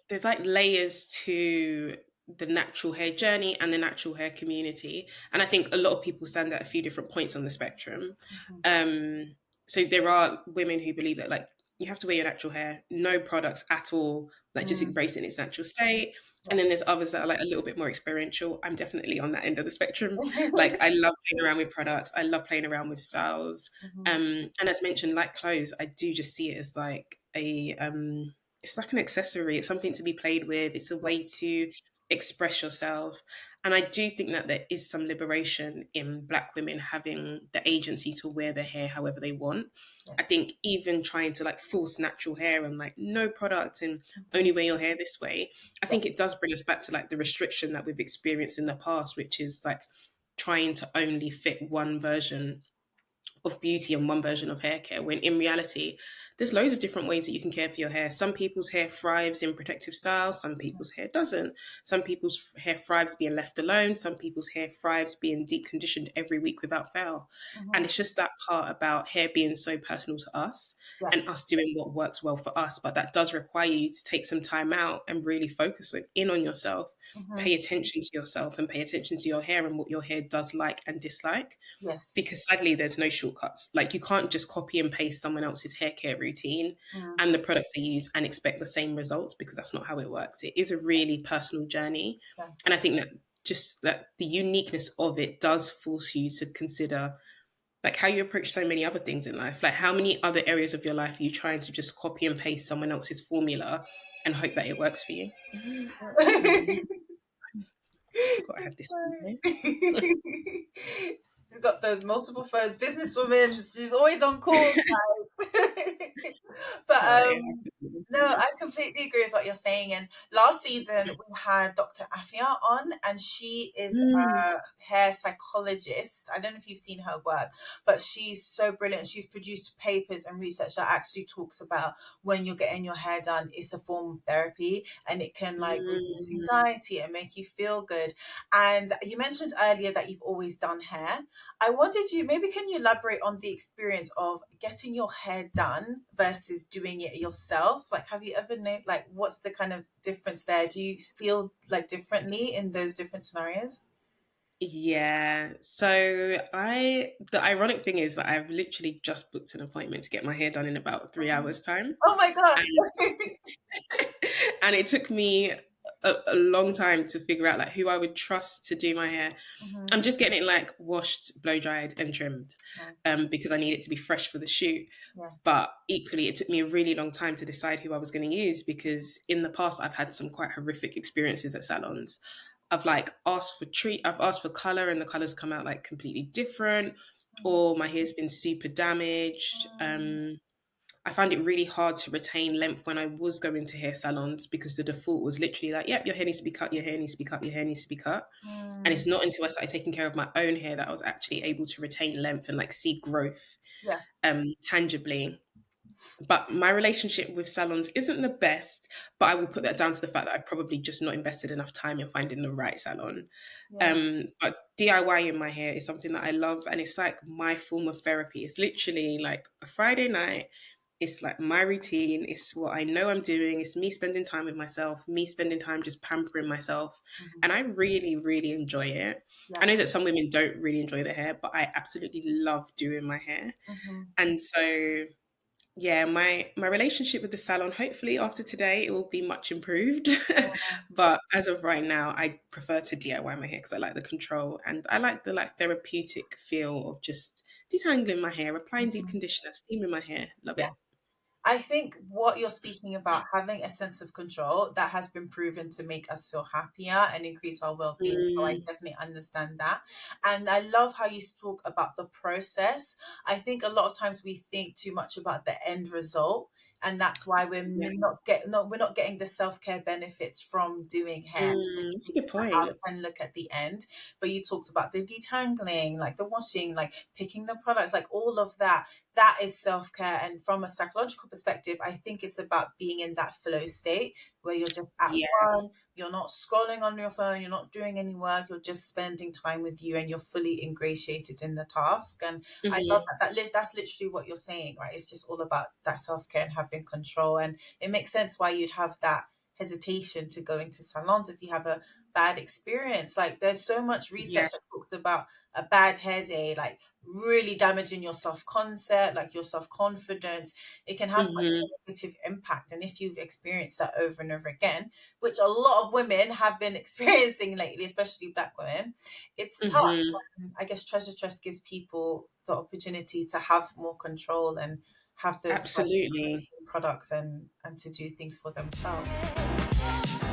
there's like layers to the natural hair journey and the natural hair community, and I think a lot of people stand at a few different points on the spectrum. Mhm. Um, so there are women who believe that like you have to wear your natural hair, no products at all, like just Mm, embrace it in its natural state. And yeah. then there's others that are like a little bit more experiential. I'm definitely on that end of the spectrum. Like I love playing around with products. I love playing around with styles. Mhm. And as mentioned, like clothes, I do just see it as like it's like an accessory. It's something to be played with. It's a Yeah. way to express yourself. And I do think that there is some liberation in Black women having the agency to wear their hair however they want. I Yes. think even trying to like force natural hair and like no product and Mhm. only wear your hair this way, I Yeah. think it does bring us back to like the restriction that we've experienced in the past, which is like trying to only fit one version of beauty and one version of hair care, when in reality there's loads of different ways that you can care for your hair. Some people's hair thrives in protective styles, some people's hair doesn't. Some people's hair thrives being left alone, some people's hair thrives being deep conditioned every week without fail. And Mhm. it's just that part about hair being so personal to us and Yes. us doing what works well for us, but that does require you to take some time out and really focus in on yourself, pay Mhm. attention to yourself and pay attention to your hair and what your hair does like and dislike, Yes. because sadly there's no shortcuts. Like you can't just copy and paste someone else's hair care routine Mm. and the products they use and expect the same results, because that's not how it works. It is a really personal journey. And Yes. I think that just that the uniqueness of it does force you to consider like how you approach so many other things in life. Like how many other areas of your life are you trying to just copy and paste someone else's formula and hope that it works for you? Sorry, forgot I had this one here. You've got those multiple phones, businesswoman. She's always on call, guys. But Sorry. no, I completely agree with what you're saying. And last season we had Dr. Afia on, and she is Mm, a hair psychologist. I don't know if you've seen her work, but she's so brilliant. She's produced papers and research that actually talks about when you're getting your hair done, it's a form of therapy, and it can like reduce mm. anxiety and make you feel good. And you mentioned earlier that you've always done hair. I wanted you, maybe can you elaborate on the experience of getting your hair done versus doing it yourself? Like, have you ever known, like, what's the kind of difference there? Do you feel like differently in those different scenarios? Yeah. So the ironic thing is that I've literally just booked an appointment to get my hair done in about 3 hours time. Oh my gosh. And and it took me a long time to figure out like who I would trust to do my hair. Mhm. I'm just getting it like washed, blow dried and trimmed, Nice. because I need it to be fresh for the shoot. Yeah. But equally, it took me a really long time to decide who I was going to use, because in the past I've had some quite horrific experiences at salons. I've asked for color and the colors come out like completely different, or my hair's been super damaged. Mm, I found it really hard to retain length when I was going to hair salons, because the default was literally like, yep, your hair needs to be cut, your hair needs to be cut, your hair needs to be cut. And mm, it's not until I started taking care of my own hair that I was actually able to retain length and like see growth yeah. tangibly. But my relationship with salons isn't the best, but I will put that down to the fact that I've probably just not invested enough time in finding the right salon. Yeah. But DIY in my hair is something that I love, and it's like my form of therapy. It's literally like a Friday night. It's like my routine. It's what I know I'm doing. It's me spending time with myself, me spending time just pampering myself. Mhm. And I really, really enjoy it. I Yeah. know that some women don't really enjoy their hair, but I absolutely love doing my hair. Mhm. And so yeah, my relationship with the salon, hopefully after today it will be much improved. Yeah. But as of right now, I prefer to DIY my hair because I like the control and I like the like therapeutic feel of just detangling my hair, applying deep Mhm. conditioner, steaming my hair. Love Yeah. it. I think what you're speaking about, having a sense of control, that has been proven to make us feel happier and increase our well-being. So I Mm, definitely understand that. And I love how you talk about the process. I think a lot of times we think too much about the end result. And that's why yeah. we're not getting the self-care benefits from doing hair. That's a good Out point. and look at the end, but you talked about the detangling, like the washing, like picking the products, like all of that. That is self-care. And from a psychological perspective, I think it's about being in that flow state where you're just at Yeah. one, you're not scrolling on your phone, you're not doing any work, you're just spending time with you, and you're fully ingratiated in the task. And I love Hmm. that's literally what you're saying, right? It's just all about that self-care and having control. And it makes sense why you'd have that hesitation to go into salons if you have a bad experience. Like there's so much Yeah. research that talks about a bad hair day, like really damaging your self-concept, like your self-confidence. It can have such Mhm. a negative impact. And if you've experienced that over and over again, which a lot of women have been experiencing lately, especially Black women, it's tough. Mhm. I guess Treasure Trust gives people the opportunity to have more control and have those like Absolutely. products and to do things for themselves.